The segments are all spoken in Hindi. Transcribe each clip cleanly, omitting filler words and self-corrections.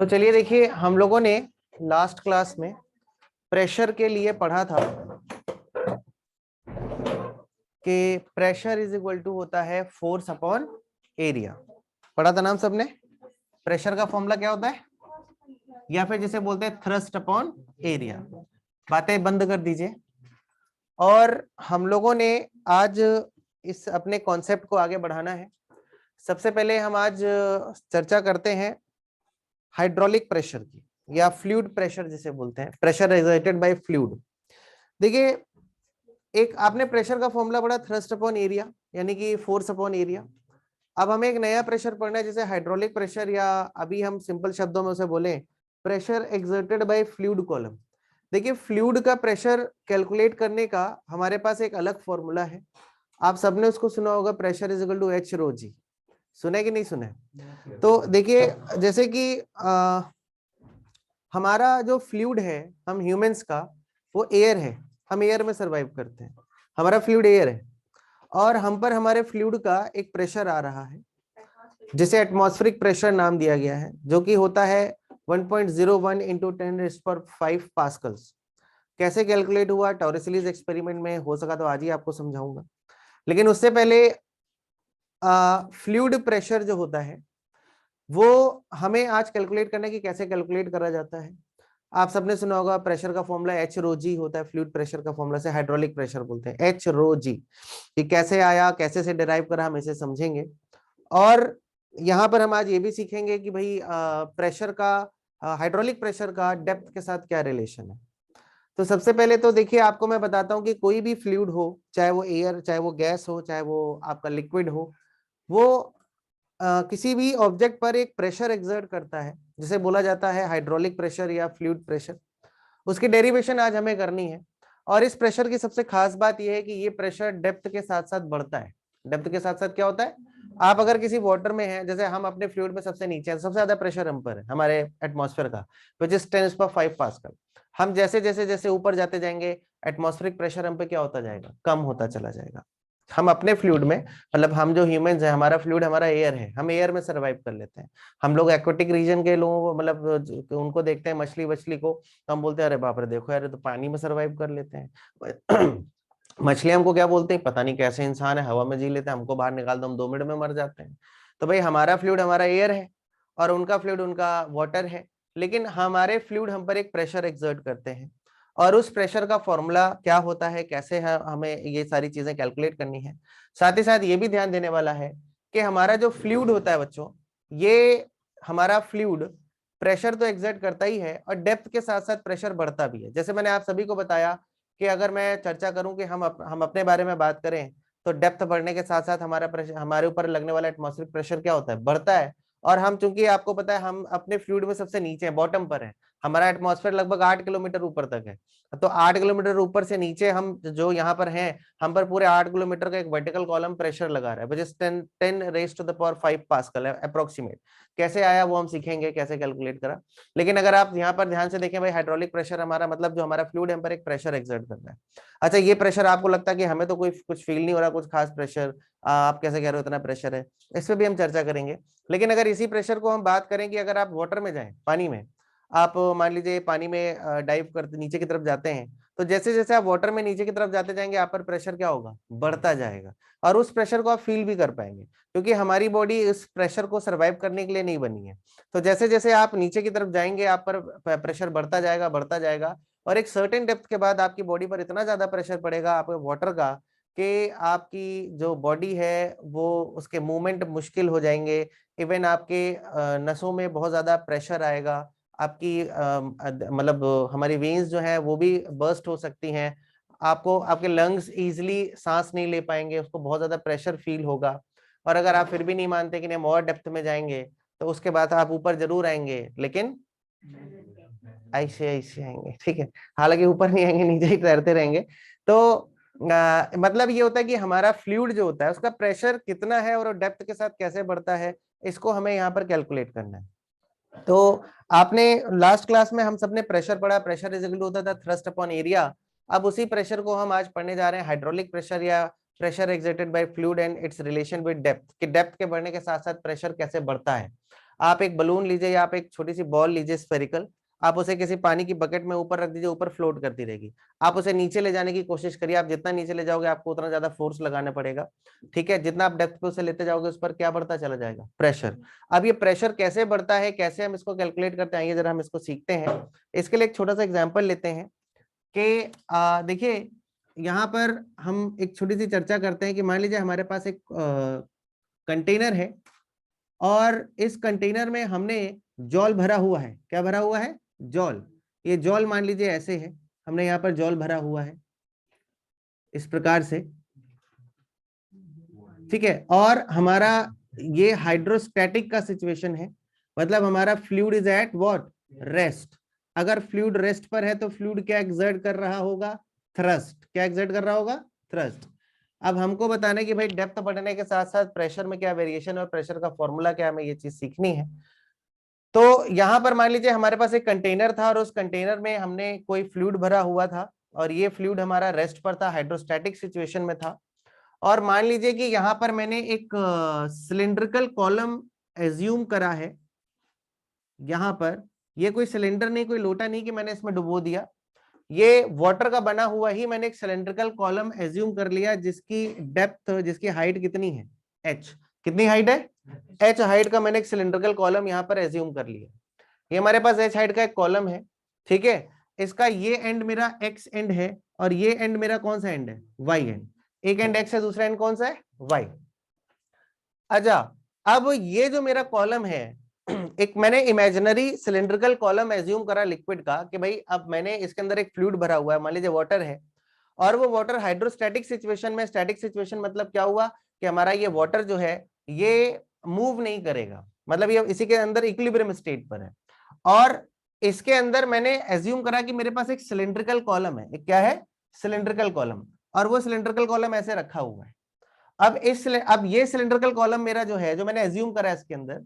तो चलिए देखिए, हम लोगों ने लास्ट क्लास में प्रेशर के लिए पढ़ा था कि प्रेशर इज इक्वल टू होता है फोर्स अपॉन एरिया। पढ़ा था नाम सबने? प्रेशर का फॉर्मूला क्या होता है, या फिर जिसे बोलते हैं थ्रस्ट अपॉन एरिया। बातें बंद कर दीजिए। और हम लोगों ने आज इस अपने कॉन्सेप्ट को आगे बढ़ाना है। सबसे पहले हम आज चर्चा करते हैं हाइड्रोलिक प्रेशर की, या फ्लूइड प्रेशर जिसे बोलते हैं, प्रेशर एक्सर्टेड बाय फ्लूइड। देखिए, एक आपने प्रेशर का फॉर्मूला पढ़ा थ्रस्ट अपॉन एरिया, यानी कि फोर्स अपॉन एरिया। अब हमें एक नया प्रेशर पढ़ना है, जैसे हाइड्रोलिक प्रेशर, या अभी हम सिंपल शब्दों में उसे बोले pressure exerted by fluid column. देखिए, फ्लूइड का प्रेशर कैलकुलेट करने का हमारे पास एक अलग फॉर्मूला है। आप सबने उसको सुना होगा, pressure is equal to H rho g. सुने कि नहीं सुने? तो देखिए, जैसे कि हमारा जो फ्लूइड है, हम ह्यूमंस का, वो एयर है। हम एयर में सरवाइव करते हैं, हमारा फ्लूइड एयर है। और हम पर हमारे फ्लूइड का एक प्रेशर आ रहा है जिसे एटमॉस्फेरिक प्रेशर नाम दिया गया है, जो कि होता है 1.01 इंटू 10⁵ पास्कल्स। कैसे कैलकुलेट हुआ, टॉरिसलीज एक्सपेरिमेंट में हो सका तो आज ही आपको समझाऊंगा। लेकिन उससे पहले फ्लूइड प्रेशर जो होता है वो हमें आज कैलकुलेट करना है कि कैसे कैलकुलेट करा जाता है। आप सबने सुना होगा प्रेशर का फॉर्मूला एच रो जी होता है। फ्लूइड प्रेशर का फॉर्मूला से हाइड्रोलिक प्रेशर बोलते हैं, एच रो जी। ये कैसे आया, कैसे से डिराइव करा, हम इसे समझेंगे। और यहाँ पर हम आज ये भी सीखेंगे कि भाई प्रेशर का, हाइड्रोलिक प्रेशर का डेप्थ के साथ क्या रिलेशन है। तो सबसे पहले तो देखिए, आपको मैं बताता हूँ कि कोई भी फ्लूइड हो, चाहे वो एयर, चाहे वो गैस हो, चाहे वो आपका लिक्विड हो, वो किसी भी ऑब्जेक्ट पर एक प्रेशर एक्सर्ट करता है, जिसे बोला जाता है हाइड्रोलिक प्रेशर या फ्लूइड प्रेशर। उसकी डेरिवेशन आज हमें करनी है। और इस प्रेशर की सबसे खास बात यह है कि ये प्रेशर डेप्थ के साथ साथ बढ़ता है। डेप्थ के साथ साथ क्या होता है, आप अगर किसी वाटर में हैं, जैसे हम अपने फ्लूइड में सबसे नीचे हैं, सबसे ज्यादा प्रेशर हम पर है हमारे एटमॉस्फेयर का, विच इज 10⁵ पास्कल। हम जैसे जैसे जैसे ऊपर जाते जाएंगे, एटमॉस्फेरिक प्रेशर हम पे क्या होता जाएगा, कम होता चला जाएगा। हम अपने फ्लूइड में, मतलब हम जो ह्यूमंस हैं, हमारा फ्लूइड हमारा एयर है, हम एयर में सर्वाइव कर लेते हैं। हम लोग एक्वेटिक रीजन के लोगों को, मतलब उनको देखते हैं, मछली वछली को, तो हम बोलते हैं अरे बाप रे, देखो यार, तो पानी में सर्वाइव कर लेते हैं। मछलियां हमको क्या बोलते हैं, पता नहीं कैसे इंसान है, हवा में जी लेते हैं, हमको बाहर निकाल दो, हम 2 मिनट में मर जाते हैं। तो भाई, हमारा फ्लूइड हमारा एयर है, और उनका फ्लूइड उनका वाटर है। लेकिन हमारे फ्लूइड हम पर एक प्रेशर एक्सर्ट करते हैं, और उस प्रेशर का फॉर्मूला क्या होता है, कैसे है, हमें ये सारी चीजें कैलकुलेट करनी है। साथ ही साथ ये भी ध्यान देने वाला है कि हमारा जो फ्लूइड होता है बच्चों, ये हमारा फ्लूइड प्रेशर तो एक्सर्ट करता ही है, और डेप्थ के साथ साथ प्रेशर बढ़ता भी है। जैसे मैंने आप सभी को बताया कि अगर मैं चर्चा करूं कि हम अपने बारे में बात करें, तो डेप्थ बढ़ने के साथ साथ हमारा प्रेशर, हमारे ऊपर लगने वाला एटमॉस्फेरिक प्रेशर क्या होता है, बढ़ता है। और हम, चूंकि आपको पता है, हम अपने फ्लूइड में सबसे नीचे हैं, बॉटम पर है। हमारा एटमॉस्फेयर लगभग 8 किलोमीटर ऊपर तक है। तो 8 किलोमीटर ऊपर से नीचे हम जो यहाँ पर हैं, हम पर पूरे 8 किलोमीटर का एक वर्टिकल कॉलम प्रेशर लगा रहा है, विच इज 10⁵ पास्कल अप्रोक्सीमेट। कैसे आया वो हम सीखेंगे, कैसे कैलकुलेट करा। लेकिन अगर आप यहाँ पर ध्यान से देखें, भाई हाइड्रोलिक प्रेशर हमारा मतलब जो हमारा फ्लूइड है, हम पर एक प्रेशर एक्सर्ट कर रहा है। अच्छा, ये प्रेशर आपको लगता है कि हमें तो कोई कुछ फील नहीं हो रहा, कुछ खास प्रेशर, आप कैसे कह रहे हो इतना प्रेशर है, इस पर भी हम चर्चा करेंगे। लेकिन अगर इसी प्रेशर को हम बात करें कि अगर आप वाटर में जाएं, पानी में, आप मान लीजिए पानी में डाइव करते नीचे की तरफ जाते हैं, तो जैसे जैसे आप वाटर में नीचे की तरफ जाते जाएंगे, आप पर प्रेशर क्या होगा, बढ़ता जाएगा। और उस प्रेशर को आप फील भी कर पाएंगे, क्योंकि हमारी बॉडी इस प्रेशर को सर्वाइव करने के लिए नहीं बनी है। तो जैसे जैसे आप नीचे की तरफ जाएंगे, आप पर प्रेशर बढ़ता जाएगा, बढ़ता जाएगा। और एक सर्टेन डेप्थ के बाद आपकी बॉडी पर इतना ज्यादा प्रेशर पड़ेगा आपके वाटर का, कि आपकी जो बॉडी है वो, उसके मूवमेंट मुश्किल हो जाएंगे। इवन आपके नसों में बहुत ज्यादा प्रेशर आएगा। आपकी मतलब हमारी वेन्स जो है वो भी बर्स्ट हो सकती हैं। आपको, आपके लंग्स इजीली सांस नहीं ले पाएंगे, उसको बहुत ज्यादा प्रेशर फील होगा। और अगर आप फिर भी नहीं मानते कि नहीं, हम और डेप्थ में जाएंगे, तो उसके बाद आप ऊपर जरूर आएंगे, लेकिन ऐसे ऐसे आएंगे, ठीक है। हालांकि ऊपर नहीं आएंगे, नीचे ही तैरते रहेंगे। तो मतलब ये होता है कि हमारा फ्लूइड जो होता है, उसका प्रेशर कितना है और डेप्थ के साथ कैसे बढ़ता है, इसको हमें यहाँ पर कैलकुलेट करना है। तो आपने लास्ट क्लास में हम सबने प्रेशर पढ़ा, प्रेशर इज इक्वल टू होता था थ्रस्ट अपॉन एरिया। अब उसी प्रेशर को हम आज पढ़ने जा रहे हैं, हाइड्रोलिक प्रेशर या pressure exerted by fluid and it's relation with depth, कि डेप्थ के बढ़ने के साथ साथ प्रेशर कैसे बढ़ता है। आप एक बलून लीजिए या आप एक छोटी सी बॉल लीजिए स्फेरिकल, आप उसे किसी पानी की बकेट में ऊपर रख दीजिए, ऊपर फ्लोट करती रहेगी। आप उसे नीचे ले जाने की कोशिश करिए, आप जितना नीचे ले जाओगे आपको उतना ज्यादा फोर्स लगाना पड़ेगा, ठीक है। जितना आप डेप्थ पे उसे लेते जाओगे उस पर क्या बढ़ता चला जाएगा, प्रेशर। अब ये प्रेशर कैसे बढ़ता है, कैसे हम इसको कैलकुलेट करते हैं, जरा हम इसको सीखते हैं। इसके लिए एक छोटा सा एग्जाम्पल लेते हैं कि देखिए यहाँ पर हम एक छोटी सी चर्चा करते हैं कि मान लीजिए हमारे पास एक कंटेनर है और इस कंटेनर में हमने जॉल भरा हुआ है। क्या भरा हुआ है, जॉल। ये जॉल मान लीजिए ऐसे है, हमने यहाँ पर जॉल भरा हुआ है इस प्रकार से, ठीक है। और हमारा ये हाइड्रोस्टैटिक का सिचुएशन है, मतलब हमारा fluid is at what, rest. अगर फ्लूइड रेस्ट पर है तो फ्लूइड क्या एक्सर्ट कर रहा होगा, थ्रस्ट। क्या एक्सर्ट कर रहा होगा, थ्रस्ट। अब हमको बताना है कि भाई डेप्थ बढ़ने के साथ साथ प्रेशर में क्या वेरिएशन और प्रेशर का फॉर्मूला क्या, हमें ये चीज सीखनी है। तो यहां पर मान लीजिए हमारे पास एक कंटेनर था और उस कंटेनर में हमने कोई फ्लूइड भरा हुआ था और ये फ्लूइड हमारा रेस्ट पर था, हाइड्रोस्टैटिक सिचुएशन में था। और मान लीजिए कि यहां पर मैंने एक सिलिंड्रिकल कॉलम एज्यूम करा है। यहां पर ये कोई सिलेंडर नहीं, कोई लोटा नहीं कि मैंने इसमें डुबो दिया, ये वाटर का बना हुआ ही मैंने एक सिलेंड्रिकल कॉलम एज्यूम कर लिया, जिसकी डेप्थ, जिसकी हाइट कितनी है, h। कितनी हाइट है, h हाइट का मैंने एक सिलेंड्रिकल कॉलम यहाँ पर एज्यूम कर लिया। ये हमारे पास h हाइट का एक कॉलम है, ठीक है। इसका ये एंड मेरा x एंड है और ये एंड मेरा कौन सा एंड है, y एंड। एक एंड x है, दूसरा एंड कौन सा है, y। अच्छा, अब ये जो मेरा कॉलम है, एक मैंने इमेजिनरी सिलिंड्रिकल कॉलम एज्यूम करा लिक्विड का कि भाई अब मैंने इसके अंदर एक फ्लूइड भरा हुआ है, मान लीजिए वाटर है, और वो वाटर हाइड्रोस्टैटिक सिचुएशन में, स्टैटिक सिचुएशन मतलब क्या हुआ कि हमारा ये वाटर जो है ये मूव नहीं करेगा, मतलब ये इसी के अंदर इक्विलिब्रियम स्टेट पर है। और इसके अंदर मैंने एज्यूम करा कि मेरे पास एक सिलिंड्रिकल कॉलम है, एक क्या है, सिलिंड्रिकल कॉलम, और वो सिलिंड्रिकल कॉलम ऐसे रखा हुआ है। अब ये सिलिंड्रिकल कॉलम मेरा जो है, जो मैंने एज्यूम करा है इसके अंदर,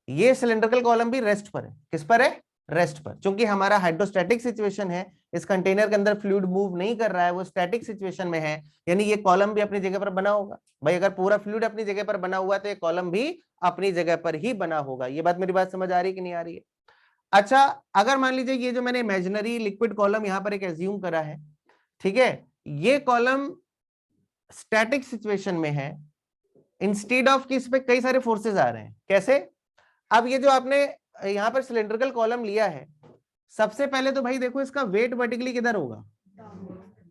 ये सिलिंड्रिकल कॉलम भी रेस्ट पर है। किस पर है, रेस्ट पर। क्योंकि हमारा हाइड्रोस्टैटिक सिचुएशन है, इस कंटेनर के अंदर फ्लूइड मूव नहीं कर रहा है, वो स्टैटिक सिचुएशन में है, यानी ये कॉलम भी अपनी जगह पर बना होगा। भाई अगर पूरा फ्लूइड अपनी जगह पर बना हुआ है तो ये कॉलम भी अपनी जगह पर ही बना होगा। ये बात, मेरी बात समझ आ रही कि नहीं आ रही है। अच्छा, अगर मान लीजिए ये जो मैंने इमेजिनरी लिक्विड कॉलम यहाँ पर एक एज्यूम करा है, ठीक है, ये कॉलम स्टैटिक सिचुएशन में है, इंस्टेड ऑफ कि इस पे कई सारे फोर्सेस आ रहे हैं। कैसे, अब ये जो आपने यहाँ पर सिलिंड्रिकल कॉलम लिया है, सबसे पहले तो भाई देखो इसका वेट वर्टिकली किधर होगा,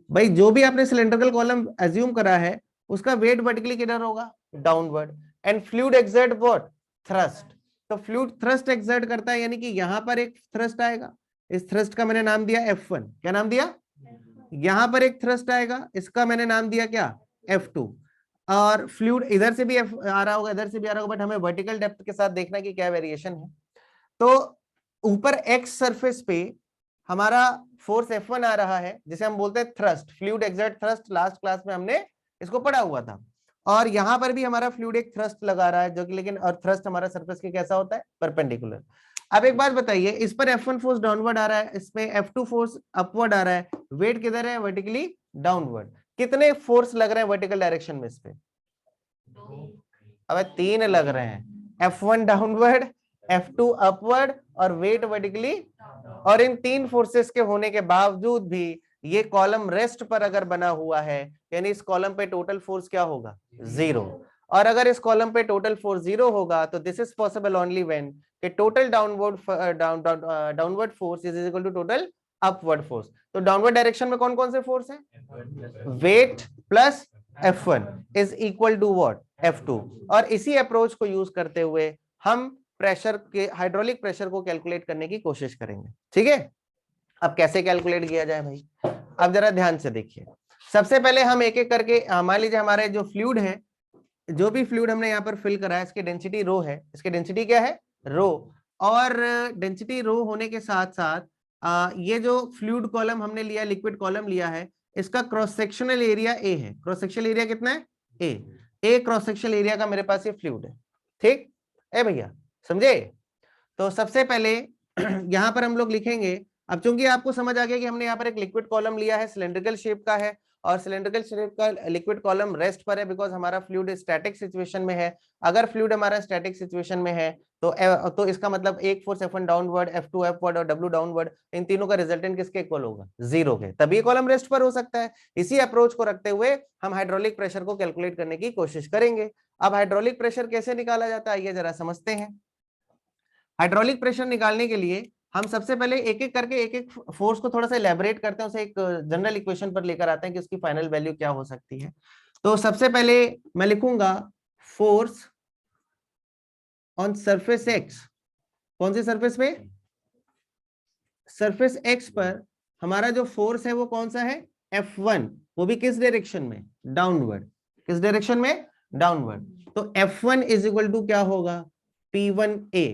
भाई जो भी आपने सिलिंड्रिकल कॉलम एज्यूम करा है उसका वेट वर्टिकली किधर होगा, downward. And fluid exert what, thrust. तो फ्लूइड थ्रस्ट एक्सर्ट करता है, यानी कि यहां पर एक थ्रस्ट आएगा, इस थ्रस्ट का मैंने नाम दिया F1। क्या नाम दिया, यहां पर एक थ्रस्ट आएगा, इसका मैंने नाम दिया क्या, F2। और फ्लूइड इधर से भी F आ रहा होगा, इधर से भी आ रहा होगा, बट हमें वर्टिकल डेप्थ के साथ देखना कि क्या वेरिएशन है। तो ऊपर एक्स सरफेस पे हमारा फोर्स F1 आ रहा है, जिसे हम बोलते हैं thrust, fluid exert thrust. Last class में हमने इसको पढ़ा हुआ था। और यहां पर भी हमारा फ्लूइड एक थ्रस्ट लगा रहा है, जो कि लेकिन, और थ्रस्ट हमारा सरफेस के कैसा होता है, परपेंडिकुलर। अब एक बात बताइए, इस पर F1 फोर्स डाउनवर्ड आ रहा है, इसमें F2 फोर्स अपवर्ड आ रहा है, वेट किधर है, वर्टिकली डाउनवर्ड। कितने फोर्स लग रहे हैं वर्टिकल डायरेक्शन में इस पे, अब 3 लग रहे हैं, F1 डाउनवर्ड, F2 अपवर्ड और वेट वर्टिकली। और इन 3 फोर्सेस के होने के बावजूद भी ये कॉलम रेस्ट पर अगर बना हुआ है, यानी इस कॉलम पे टोटल फोर्स क्या होगा, 0। और अगर इस कॉलम पे टोटल फोर्स 0 होगा तो this is possible only when कि total downward force is equal to total upward force. तो डाउनवर्ड डायरेक्शन में कौन कौन से फोर्स हैं, weight plus F1 is equal to what, F2। और इसी अप्रोच को यूज करते हुए हम प्रेशर के, हाइड्रोलिक प्रेशर को कैलकुलेट करने की कोशिश करेंगे, ठीक है। अब कैसे कैलकुलेट किया जाए भाई, अब जरा ध्यान से देखिए। सबसे पहले हम एक एक करके, मान लीजिए हमारे जो फ्लूइड है, जो भी फ्लूइड हमने यहाँ पर फिल करा है, इसकी डेंसिटी रो है, इसकी डेंसिटी क्या है, रो। और डेंसिटी रो होने के साथ साथ ये जो फ्लूइड कॉलम हमने लिया, लिक्विड कॉलम लिया है, इसका क्रॉस सेक्शनल एरिया ए है। क्रॉस सेक्शनल एरिया कितना है, ए क्रॉस सेक्शनल एरिया का मेरे पास ये फ्लूइड है, ठीक है भैया, समझे। तो सबसे पहले यहां पर हम लोग लिखेंगे, अब चूंकि आपको समझ आ गया कि हमने यहाँ पर एक लिक्विड कॉलम लिया है, सिलेंड्रिकल शेप का है, और सिलेंड्रिकल शेप का लिक्विड कॉलम रेस्ट पर है बिकॉज हमारा फ्लूइड स्टैटिक सिचुएशन में है। अगर फ्लूइड हमारा स्टैटिक सिचुएशन में है तो इसका मतलब एक force F1 downward, F2 upward और W डाउनवर्ड, इन तीनों का रिजल्टेंट किसके इक्वल होगा? 0 के, तभी कॉलम रेस्ट पर हो सकता है। इसी अप्रोच को रखते हुए हम हाइड्रोलिक प्रेशर को कैलकुलेट करने की कोशिश करेंगे। अब हाइड्रोलिक प्रेशर कैसे निकाला जाता है ये जरा समझते हैं। हाइड्रोलिक प्रेशर निकालने के लिए हम सबसे पहले एक एक करके एक एक फोर्स को थोड़ा सा इलेबोरेट करते हैं, उसे एक जनरल इक्वेशन पर लेकर आते हैं कि उसकी फाइनल वैल्यू क्या हो सकती है। तो सबसे पहले मैं लिखूंगा फोर्स ऑन सरफेस एक्स। कौन सी सरफेस पे? सरफेस एक्स पर हमारा जो फोर्स है वो कौन सा है? F1, वो भी किस डायरेक्शन में? डाउनवर्ड। किस डायरेक्शन में? डाउनवर्ड। तो F1 इज इक्वल टू क्या होगा? P1A।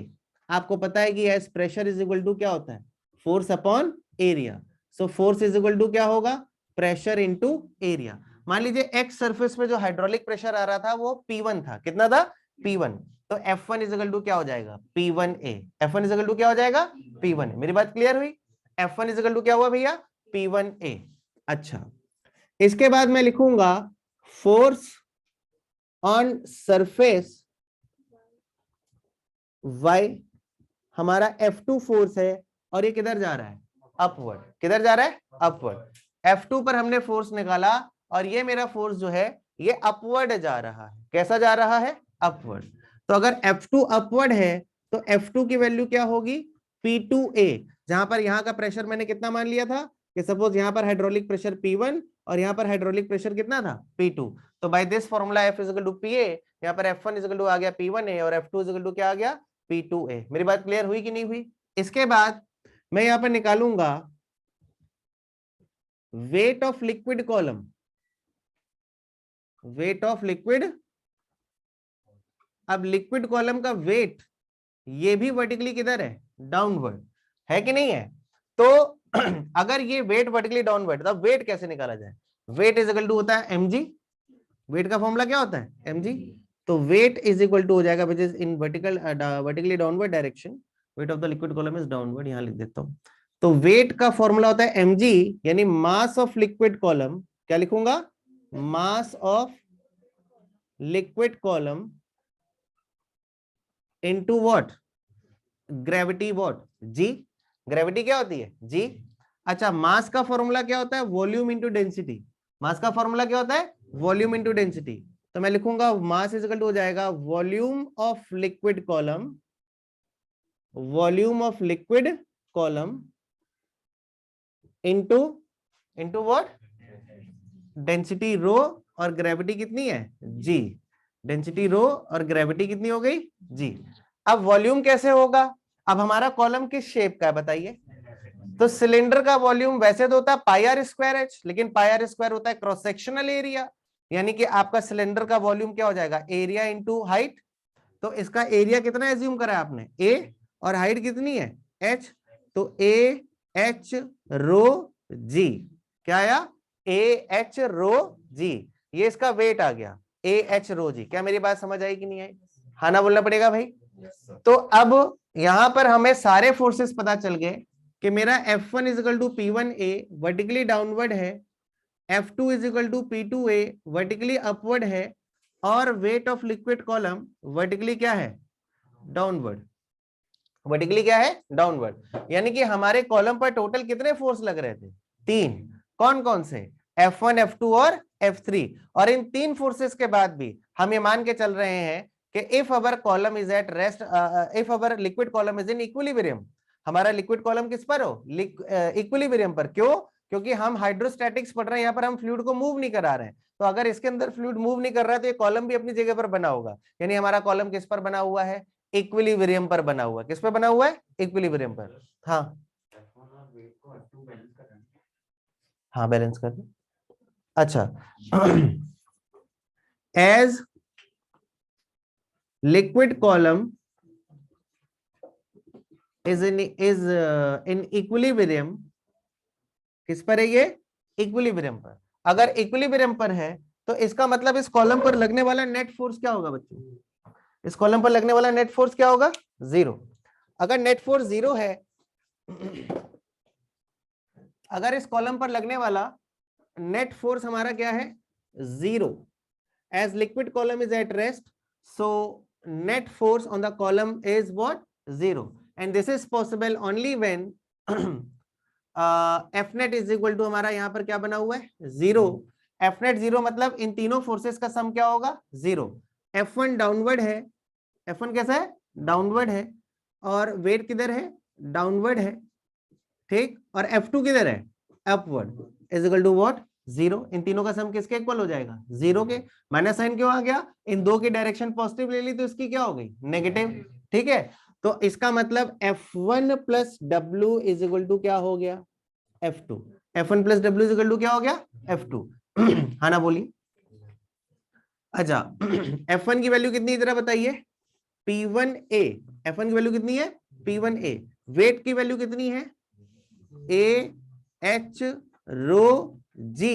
आपको पता है कि as pressure is equal to क्या होता है? Force upon area. So force is equal to क्या होगा? Pressure into area. मान लीजिए एक्स सरफेस पे जो हाइड्रोलिक प्रेशर आ रहा था वो P1 था। कितना था? P1। तो F1 इज इक्वल टू क्या हो जाएगा? P1A। F1 is equal to क्या हो जाएगा? P1A। मेरी बात क्लियर हुई? F1 इज इक्वल टू क्या हुआ भैया? P1A। अच्छा, इसके बाद मैं लिखूंगा फोर्स ऑन सरफेस Y। हमारा F2 फोर्स है और ये किधर जा रहा है? अपवर्ड। किधर जा रहा है? अपवर्ड। F2 पर हमने फोर्स निकाला और ये मेरा फोर्स जो है ये अपवर्ड जा रहा है। कैसा जा रहा है? अपवर्ड। तो अगर F2 अपवर्ड है तो F2 की वैल्यू क्या होगी? P2A। जहां पर यहां का प्रेशर मैंने कितना मान लिया था कि सपोज यहां पर हाइड्रोलिक प्रेशर P1 और यहां पर हाइड्रोलिक प्रेशर कितना था? P2। तो by this formula F is equal to PA, यहां पर F1 इज इक्वल टू आ गया P1A और F2 इज इक्वल टू क्या आ गया? P2A। मेरी बात क्लियर हुई कि नहीं हुई? इसके बाद मैं यहां पर निकालूंगा wait of liquid column. Wait of liquid. अब लिक्विड कॉलम का वेट ये भी वर्टिकली किधर है? डाउनवर्ड है कि नहीं है? तो अगर ये वेट वर्टिकली डाउनवर्ड, तो वेट कैसे निकाला जाए? वेट इज इक्वल टू होता है mg। वेट का फॉर्मूला क्या होता है? mg। तो वेट इज इक्वल टू हो जाएगा which is in vertically downward direction. Weight of the liquid column is downward, यहां लिख देता हूं। तो वेट का फॉर्मूला होता है mg, यानी मास ऑफ लिक्विड कॉलम। क्या लिखूंगा? Mass of liquid column into what? Gravity. What? G. Gravity क्या होती है? जी। अच्छा, मास का फॉर्मूला क्या होता है? Volume into density. मास का फॉर्मूला क्या होता है? Volume into density. तो मैं लिखूंगा मास इज इक्वल टू हो जाएगा volume of liquid column, volume of liquid column into into what? Density rho, और ग्रेविटी कितनी है? जी। डेंसिटी रो और ग्रेविटी कितनी हो गई? जी। अब वॉल्यूम कैसे होगा? अब हमारा कॉलम किस शेप का है बताइए? तो सिलेंडर का वॉल्यूम वैसे तो होता है पाई आर स्क्वायर एच, लेकिन पाई आर स्क्वायर होता है क्रॉस सेक्शनल एरिया, यानी कि आपका सिलेंडर का वॉल्यूम क्या हो जाएगा? Area into height. तो इसका एरिया कितना एज्यूम करा है आपने? ए, और हाइट कितनी है? एच। तो ए एच रो जी। क्या आया? ए एच रो जी। ये इसका वेट आ गया, ए एच रो जी। क्या मेरी बात समझ आई कि नहीं आई? हाँ ना बोलना पड़ेगा भाई। तो अब यहां पर हमें सारे फोर्सेस पता चल गए कि मेरा F1 is equal to P1A vertically downward है, F2 is equal to P2A vertically upward है, और weight of liquid column vertically क्या है? डाउनवर्ड। वर्टिकली क्या है? डाउनवर्ड। यानी कि हमारे कॉलम पर टोटल कितने फोर्स लग रहे थे? 3। कौन कौन से? F1, F2 और F3। और इन 3 फोर्सेस के बाद भी हम ये मान के चल रहे हैं कि if our column is at rest, if our liquid column is in equilibrium. हमारा लिक्विड कॉलम किस पर हो? इक्विलिब्रियम पर। क्यों? क्योंकि हम हाइड्रोस्टैटिक्स पढ़ रहे हैं, यहाँ पर हम फ्लूइड को मूव नहीं करा रहे हैं। तो अगर इसके अंदर फ्लूइड मूव नहीं कर रहा है तो ये कॉलम भी अपनी जगह पर बना होगा। यानी हमारा कॉलम किस पर बना हुआ है? इक्विलिब्रियम पर बना हुआ है। किस पर बना हुआ है? इक्विलिब्रियम पर। हाँ हाँ, बैलेंस कर दो। अच्छा, as liquid column is in equilibrium. किस पर है ये? इक्विलिब्रियम पर। अगर इक्विलिब्रियम पर है तो इसका मतलब इस कॉलम पर लगने वाला नेट फोर्स क्या होगा बच्चों? इस कॉलम पर लगने वाला नेट फोर्स क्या होगा? 0। अगर नेट फोर्स 0 है, अगर इस कॉलम पर लगने वाला नेट फोर्स हमारा क्या है, 0. As liquid column is at rest, so net force on the column is what, 0. And this is possible only when F net is equal to, हमारा यहाँ पर क्या बना हुआ है, 0. एफ नेट 0 मतलब इन तीनों फोर्सेस का सम क्या होगा, 0. F1 डाउनवर्ड है, F1 कैसा है, डाउनवर्ड है, और वेट किधर है, डाउनवर्ड है, ठीक, और F2 किधर है, upward, is equal to what, 0. इन तीनों का सम किसके इक्वल हो जाएगा, 0 के. माइनस साइन क्यों आ गया, इन दो की डायरेक्शन पॉजिटिव ले ली तो इसकी क्या हो गई, नेगेटिव. ठीक है, तो इसका मतलब F1 plus W is equal to क्या हो गया, F2. F1 plus W is equal to क्या हो गया, F2. हाँ ना बोलिए. अच्छा, F1 की वैल्यू कितनी इधर बताइए, P1A. F1 की वैल्यू कितनी है, P1A. वेट की वैल्यू कितनी है, AH रो G,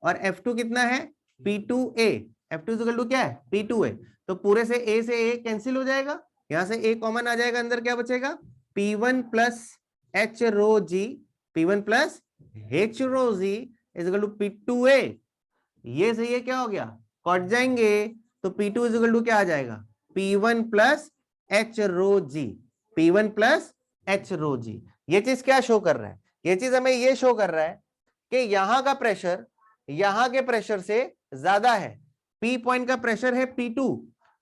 और F2 कितना है, P2A. F2 इक्वल टू क्या है, P2A. तो पूरे से A से A कैंसिल हो जाएगा, यहां से A कॉमन आ जाएगा, अंदर क्या बचेगा, P1 plus H rho G, P1 plus H rho G is equal to P2A. ये से ये क्या हो गया, कट जाएंगे, तो P2 इज इक्वल टू क्या आ जाएगा, P1 plus H rho G, P1 plus H rho G. ये चीज क्या शो कर रहा है, ये चीज हमें ये शो कर रहा है कि यहां का प्रेशर यहां के प्रेशर से ज्यादा है. P पॉइंट का प्रेशर है P2,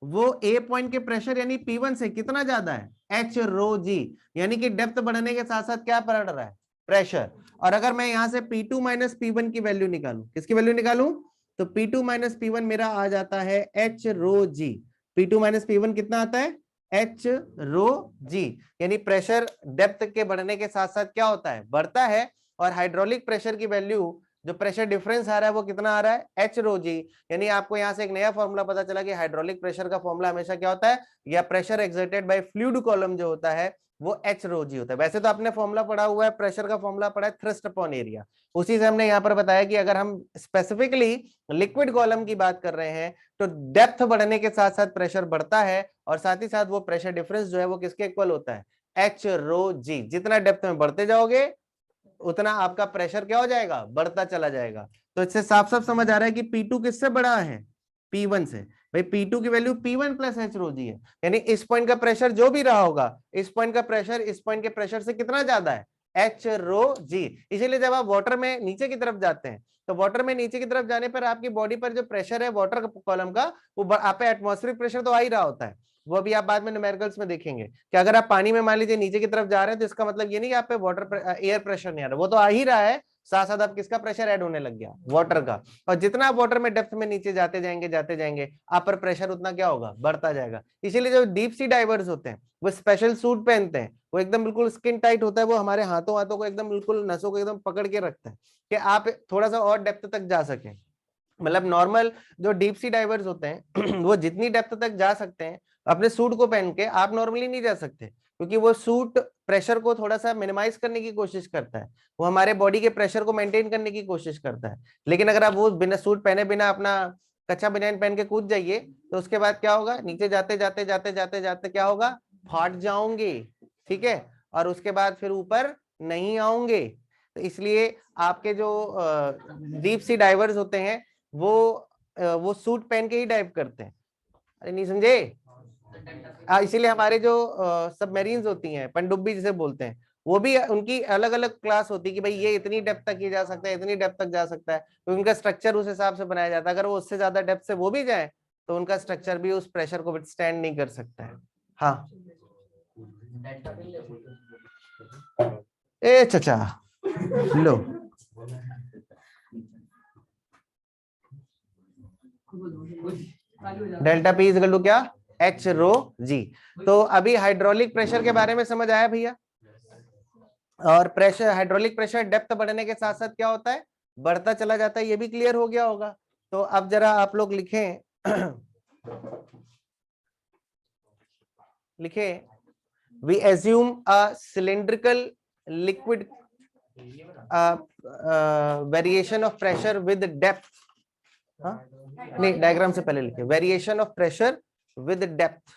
वो A पॉइंट के प्रेशर यानी P1 से कितना ज्यादा है, H रो G. यानी कि डेप्थ बढ़ने के साथ साथ क्या बढ़ रहा है, प्रेशर. और अगर मैं यहां से P2 माइनस P1 की वैल्यू निकालूं, किसकी वैल्यू निकालूं, तो P2 माइनस P1 मेरा आ जाता है H rho G. P2 minus P1 कितना आता है, H रो G. यानी प्रेशर डेप्थ के बढ़ने के साथ साथ क्या होता है, बढ़ता है. और हाइड्रोलिक प्रेशर की वैल्यू, जो प्रेशर डिफरेंस आ रहा है वो कितना आ रहा है, H रो G. यानी आपको यहां से एक नया फॉर्मूला पता चला कि हाइड्रोलिक प्रेशर का फॉर्मूला हमेशा क्या होता है, या pressure exerted by fluid column जो होता है वो H रो G होता है. वैसे तो आपने फॉर्मूला पढ़ा हुआ है, प्रेशर का फॉर्मूला पढ़ा है थ्रस्ट अपॉन एरिया. उसी से हमने यहाँ पर बताया कि अगर हम स्पेसिफिकली लिक्विड कॉलम की बात कर रहे हैं तो डेप्थ बढ़ने के साथ साथ प्रेशर बढ़ता है, और साथ ही साथ वो प्रेशर डिफरेंस जो है वो किसके इक्वल होता है, H रो G. जितना डेप्थ में बढ़ते जाओगे उतना आपका प्रेशर क्या हो जाएगा, बढ़ता चला जाएगा. तो इससे साफ साफ समझ आ रहा है कि P2 किससे बड़ा है, P1 से. भाई P2 की value P1 plus H rho G है, यानी इस पॉइंट का प्रेशर जो भी रहा होगा, इस पॉइंट का प्रेशर इस पॉइंट के प्रेशर से कितना ज्यादा है, H रो G. इसीलिए जब आप वाटर में नीचे की तरफ जाते हैं, तो वाटर में नीचे की तरफ जाने पर आपकी बॉडी पर जो प्रेशर है वाटर कॉलम का, वो आप पे एटमॉस्फेरिक प्रेशर तो आ ही रहा होता है. वो अभी आप बाद में न्यूमेरिकल्स में देखेंगे कि अगर आप पानी में मान लीजिए नीचे की तरफ जा रहे हैं, तो इसका मतलब ये नहीं कि आप पे वाटर एयर प्रेशर नहीं आ रहा, वो तो आ ही रहा है, साथ साथ आप किसका प्रेशर ऐड होने लग गया, वाटर का. और जितना आप वाटर में डेप्थ में नीचे जाते जाएंगे आप पर प्रेशर उतना क्या होगा, बढ़ता जाएगा. इसीलिए जो डीप सी डाइवर्स होते हैं वो स्पेशल सूट पहनते हैं, वो एकदम बिल्कुल स्किन टाइट होता है, वो हमारे हाथों को एकदम बिल्कुल नसों को एकदम पकड़ के रखता है कि आप थोड़ा सा और डेप्थ तक जा सके. मतलब नॉर्मल जो डीप सी डाइवर्स होते हैं वो जितनी डेप्थ तक जा सकते हैं अपने सूट को पहन के, आप नॉर्मली नहीं जा सकते, क्योंकि वो सूट प्रेशर को थोड़ा सा मिनिमाइज करने की कोशिश करता है, वो हमारे बॉडी के प्रेशर को मेंटेन करने की कोशिश करता है. लेकिन अगर आप वो बिना सूट पहने बिना अपना कच्चा बनियान पहन के कूद जाइए, तो उसके बाद क्या होगा, नीचे जाते जाते जाते जाते जाते क्या होगा, फाट जाओगे. ठीक है, और उसके बाद फिर ऊपर नहीं आओगे. तो इसलिए आपके जो डीप सी डाइवर्स होते हैं वो सूट पहन के ही डाइव करते हैं. अरे नहीं समझे, इसीलिए हमारे जो सबमरीन्स होती हैं, पनडुब्बी जिसे बोलते हैं, वो भी उनकी अलग अलग क्लास होती है कि भाई ये इतनी डेप्थ तक ही जा सकता है, इतनी डेप्थ तक जा सकता है, तो उनका स्ट्रक्चर उस हिसाब से बनाया जाता है. अगर वो उससे ज्यादा डेप्थ से वो भी जाए तो उनका स्ट्रक्चर भी उस प्रेशर को विथस्टैंड नहीं कर सकता है. हाँ ए चचा लो, डेल्टा पी इक्वल टू क्या, H रो G. तो अभी हाइड्रोलिक प्रेशर के बारे में समझ आया भैया. और प्रेशर, हाइड्रोलिक प्रेशर डेप्थ बढ़ने के साथ साथ क्या होता है, बढ़ता चला जाता है, ये भी क्लियर हो गया होगा. तो अब जरा आप लोग लिखें लिखें, we assume a cylindrical liquid variation of pressure with depth. हाँ नहीं, डायग्राम से पहले लिखे variation of pressure with depth.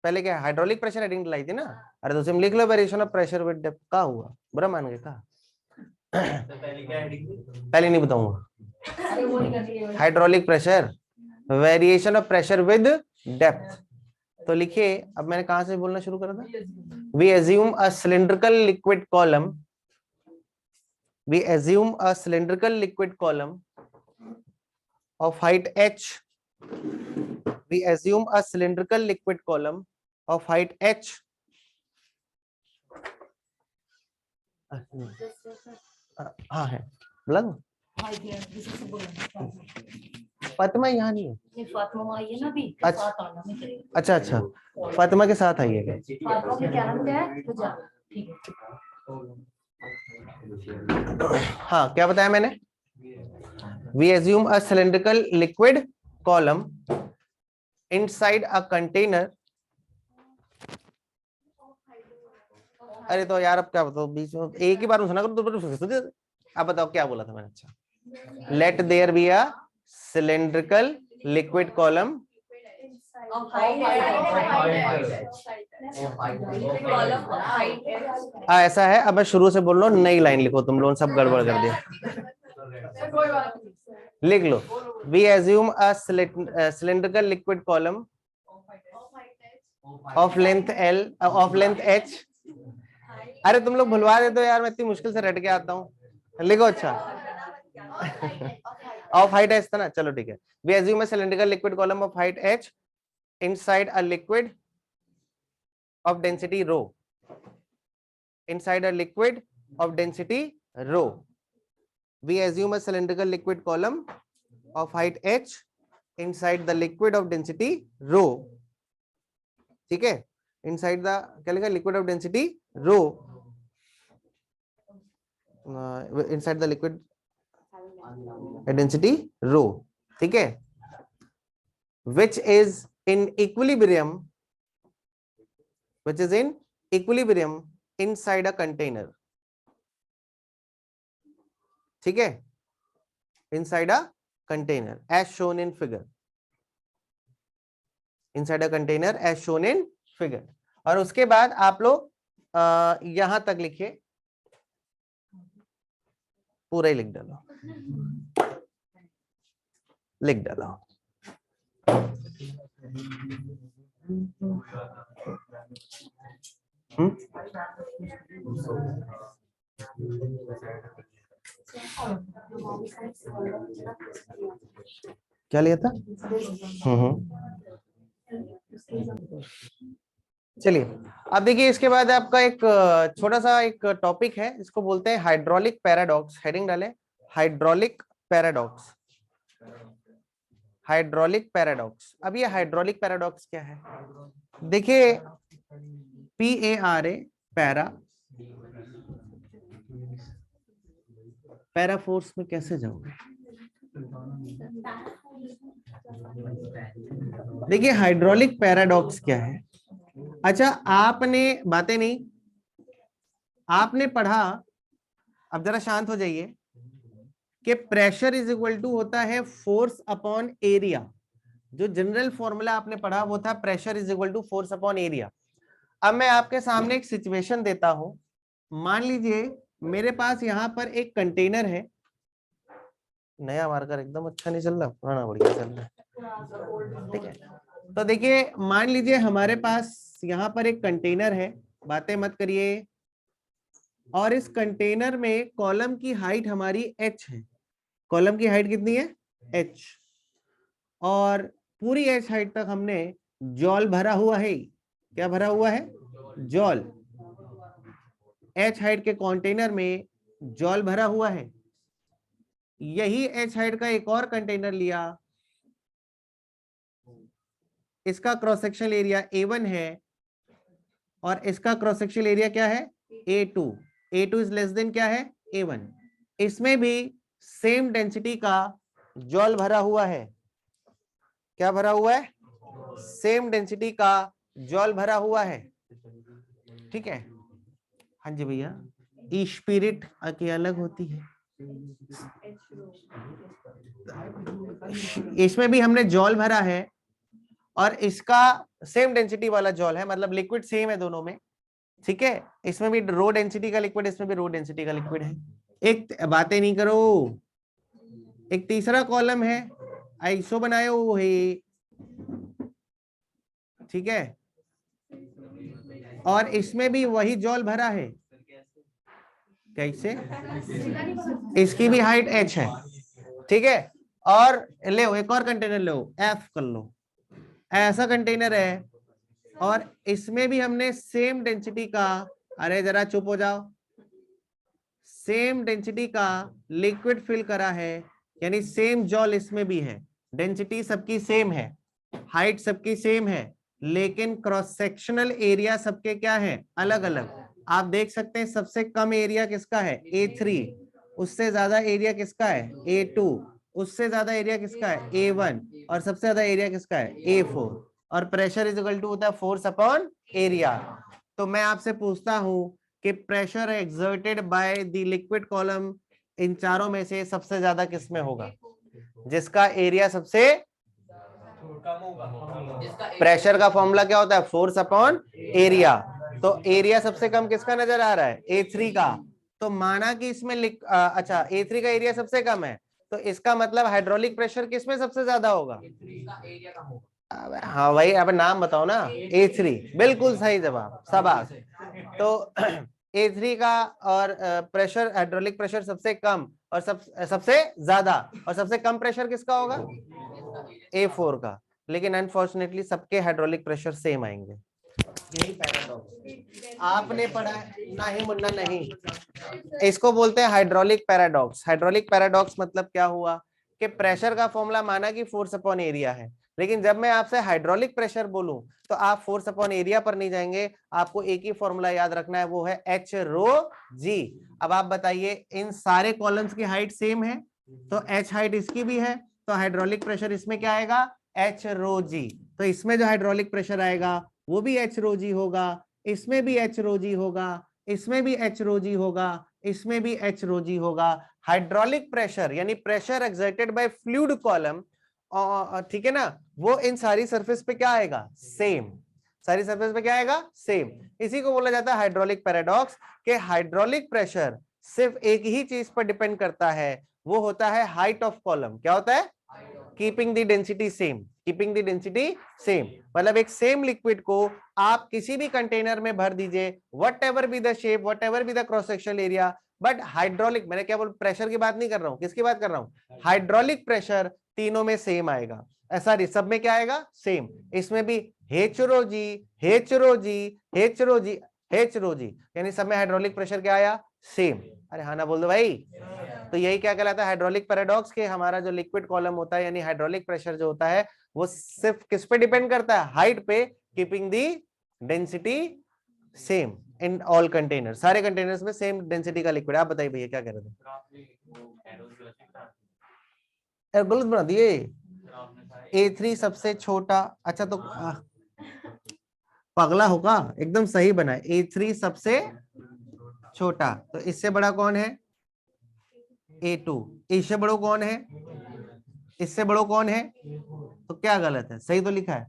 पहले क्या हाइड्रोलिक प्रेशर हेडिंग लाई थी ना, अरे तो सिम लिख लो variation of pressure with depth. का हुआ बुरा मान गए का. पहले नहीं बताऊंगा। Hydraulic pressure, variation of pressure with depth. तो लिखिए, अब मैंने कहां से बोलना शुरू करा था। We assume a cylindrical liquid column, we assume a cylindrical liquid column of height h, we assume a cylindrical liquid column of height h, हाँ है बोला ना, फातिमा यहाँ नहीं है, फातिमा आई है ना अभी, अच्छा अच्छा अच्छा, फातिमा के साथ आई है, फातिमा के क्या नाम है, ठीक है। हाँ क्या बताया मैंने, we assume a cylindrical liquid column inside a container। अरे तो यार अब क्या बताओ, बीच में एक ही बार में सुना करो, तो अब बताओ क्या बोला था मैंने। अच्छा, let there be a cylindrical liquid column ऐसा है। अब मैं शुरू से बोल रहा हूँ, नई लाइन लिखो, तुम लोगों ने सब गड़बड़ कर दिया, लिख लो। We assume a cylindrical liquid column of length L, of length H। अरे तुम लोग भुलवा देते हो यार, मैं इतनी मुश्किल से रट के आता हूँ, लिखो। अच्छा of height H था ना, चलो ठीक है। We assume a cylindrical liquid column of height H inside a liquid of density rho, inside a liquid of density rho। We assume a cylindrical liquid column of height h inside the liquid of density rho। ठीक है, inside the क्या लिखा, liquid of density rho, inside the liquid density rho। ठीक है, which is in equilibrium, which is in equilibrium inside a container। ठीक है, inside a container as shown in figure, inside a container as shown in figure। और उसके बाद आप लोग यहां तक लिखिए, पूरा ही लिख डालो, लिख डालो। क्या लिया था? चलिए, अब देखिए, इसके बाद आपका एक छोटा सा एक टॉपिक है, इसको बोलते हैं हाइड्रोलिक पैराडॉक्स। हेडिंग डालें, हाइड्रोलिक पैराडॉक्स, हाइड्रोलिक पैराडॉक्स। अब ये हाइड्रोलिक पैराडॉक्स क्या है, देखिए, PARA, पैरा, पैरा फोर्स में कैसे जाओगे। देखिए हाइड्रोलिक पैराडॉक्स क्या है। अच्छा, आपने बातें नहीं, आपने पढ़ा, अब जरा शांत हो जाइए, कि प्रेशर इज इक्वल टू होता है फोर्स अपॉन एरिया। जो जनरल फॉर्मूला आपने पढ़ा वो था pressure is equal to force upon area. अब मैं आपके सामने एक सिचुएशन देता हूं, मान लीजिए मेरे पास यहां पर एक कंटेनर है, नया मार्कर एकदम अच्छा नहीं चल रहा, पुराना बढ़िया चल रहा है, ठीक है। तो देखिए, मान लीजिए हमारे पास यहाँ पर एक कंटेनर है, बातें मत करिए, और इस कंटेनर में कॉलम की हाइट हमारी h है। कॉलम की हाइट कितनी है? h। और पूरी h हाइट तक हमने जॉल भरा हुआ है। क्या भरा हुआ है? जॉल। h हाइट के कंटेनर में जॉल भरा हुआ है। यही h हाइट का एक और कंटेनर लिया, इसका क्रॉस सेक्शनल एरिया A1 है, और इसका क्रॉस सेक्शनल एरिया क्या है? A2। A2 is less than क्या है? A1। इसमें भी सेम डेंसिटी का जॉल भरा हुआ है। क्या भरा हुआ है? सेम डेंसिटी का जॉल भरा हुआ है, ठीक है। हाँ जी भैया, ई स्पिरिट की अलग होती है, इसमें भी हमने जॉल भरा है, और इसका सेम डेंसिटी वाला जॉल है, मतलब लिक्विड सेम है दोनों में, ठीक है। इसमें भी रो डेंसिटी का लिक्विड, इसमें भी रो डेंसिटी का लिक्विड है। एक बातें नहीं करो, एक तीसरा कॉलम है आइसो बनाए वो है, ठीक है, और इसमें भी वही जॉल भरा है। कैसे? इसकी भी हाइट h है, ठीक है। और ले एक और कंटेनर लो, F कर लो, ऐसा कंटेनर है और इसमें भी हमने सेम डेंसिटी का, अरे जरा चुप हो जाओ, सेम डेंसिटी का लिक्विड फिल करा है, यानी सेम जॉल इसमें भी है, डेंसिटी सबकी सेम है, हाइट सबकी सेम है, लेकिन क्रॉस सेक्शनल एरिया सबके क्या है, अलग अलग। आप देख सकते हैं सबसे कम एरिया किसका है, A3, उससे ज्यादा एरिया किसका है, A2, उससे ज्यादा एरिया किसका है, A1, और सबसे ज्यादा एरिया किसका है, A4, और प्रेशर इज इक्वल टू होता है फोर्स अपॉन एरिया। तो मैं आपसे पूछता हूं कि pressure exerted by the liquid column in चारों में से सबसे ज्यादा किसमें होगा, जिसका एरिया सबसे, प्रेशर का फॉर्मूला क्या होता है, फोर्स अपॉन एरिया, तो एरिया सबसे कम किसका नजर आ रहा है, A3 का। तो माना कि इसमें अच्छा A3 का एरिया सबसे कम है, तो इसका मतलब हाइड्रोलिक प्रेशर किसमें सबसे ज्यादा होगा, हाँ भाई, अब नाम बताओ ना, A3, बिल्कुल सही जवाब, शाबाश। तो A3 का और प्रेशर, हाइड्रोलिक प्रेशर सबसे कम और सबसे ज्यादा, और सबसे कम प्रेशर किसका होगा, A4 का। लेकिन अनफॉर्चुनेटली सबके हाइड्रोलिक प्रेशर सेम आएंगे, यही पैराडॉक्स आपने पढ़ा है, नहीं मुन्ना नहीं, इसको बोलते हैं हाइड्रोलिक पैराडॉक्स। हाइड्रोलिक पैराडॉक्स मतलब क्या हुआ कि प्रेशर का फॉर्मूला माना कि फोर्स अपॉन एरिया है, लेकिन जब मैं आपसे हाइड्रोलिक प्रेशर बोलूं तो आप फोर्स अपॉन एरिया पर नहीं जाएंगे, आपको एक ही फॉर्मूला याद रखना है, वो है H रो G। अब आप बताइए, इन सारे कॉलम्स की हाइट सेम है, तो H हाइट इसकी भी है, तो हाइड्रोलिक प्रेशर इसमें क्या आएगा, H रो G। तो इसमें जो हाइड्रोलिक प्रेशर आएगा वो भी H रो G होगा, इसमें भी H रो G होगा, इसमें भी H रो G होगा, इसमें भी H रो G होगा। हाइड्रोलिक प्रेशर यानी pressure exerted by fluid column, ठीक है ना, वो इन सारी सरफेस पे क्या आएगा, सेम, सारी सरफेस पे क्या आएगा, सेम। इसी को बोला जाता है हाइड्रोलिक पैराडॉक्स, कि हाइड्रोलिक प्रेशर सिर्फ एक ही चीज पर डिपेंड करता है, वो होता है हाइट ऑफ कॉलम। क्या होता है, keeping the density same, keeping the density same, मतलब एक सेम लिक्विड को आप किसी भी कंटेनर में भर दीजिए, what ever be the shape, what ever be the cross sectional area, but hydraulic, मैंने क्या बोल, प्रेशर की बात नहीं कर रहा हूं, किसकी बात कर रहा हूं, हाइड्रोलिक प्रेशर तीनों में सेम आएगा, सॉरी सब में क्या आएगा, सेम। इसमें भी H rho G, H rho G, H rho G, H rho G, यानी सब में हाइड्रोलिक प्रेशर क्या आया, सेम। अरे हाँ ना बोल दो भाई। तो यही क्या कहलाता है, हाइड्रोलिक पैराडॉक्स, के हमारा जो लिक्विड कॉलम होता है यानी हाइड्रोलिक प्रेशर जो होता है वो सिर्फ किस पे डिपेंड करता है, हाइट पे, keeping the density same in all container, सारे कंटेनर्स में सेम डेंसिटी का लिक्विड। आप बताइए भैया क्या कह रहे थे, गलत बना दिए, A3 सबसे छोटा, अच्छा तो पगला होगा, एकदम सही बना है, A3 सबसे छोटा, तो इससे बड़ा कौन है, A2, इससे बड़ो कौन है, इससे बड़ो कौन है, तो क्या गलत है, सही तो लिखा है,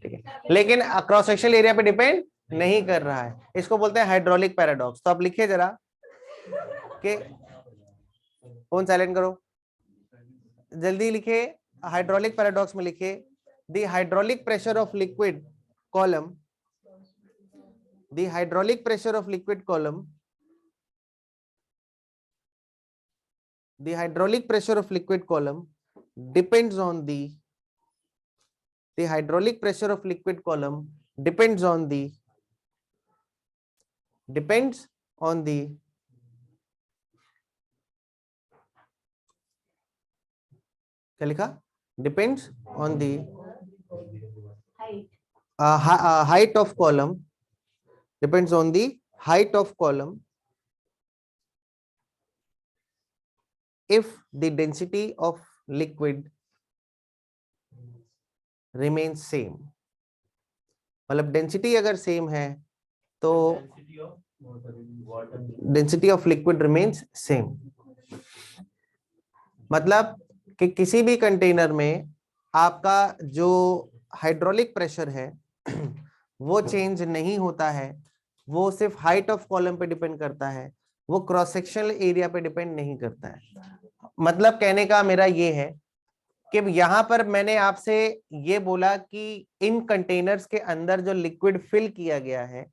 ठीक है, लेकिन क्रॉस सेक्शनल एरिया पे डिपेंड नहीं कर रहा है, इसको बोलते हैं हाइड्रोलिक पैराडॉक्स। तो आप लिखिए जरा कि, फोन साइलेंट करो, जल्दी लिखिए, हाइड्रोलिक पैराडॉक्स में लिखिए, the hydraulic pressure of liquid column, the hydraulic pressure of liquid column, the hydraulic pressure of liquid column depends on the hydraulic pressure of liquid column depends on the क्या लिखा, depends on the height of column, depends on the height of column if the density of liquid remains same। मतलब डेंसिटी अगर सेम है तो density of liquid remains same, मतलब कि किसी भी कंटेनर में आपका जो हाइड्रोलिक प्रेशर है वो चेंज नहीं होता है, वो सिर्फ हाइट ऑफ कॉलम पे डिपेंड करता है, वो क्रॉस सेक्शनल एरिया पे डिपेंड नहीं करता है। मतलब कहने का मेरा ये है कि यहाँ पर मैंने आपसे ये बोला कि इन कंटेनर्स के अंदर जो लिक्विड फिल किया गया है,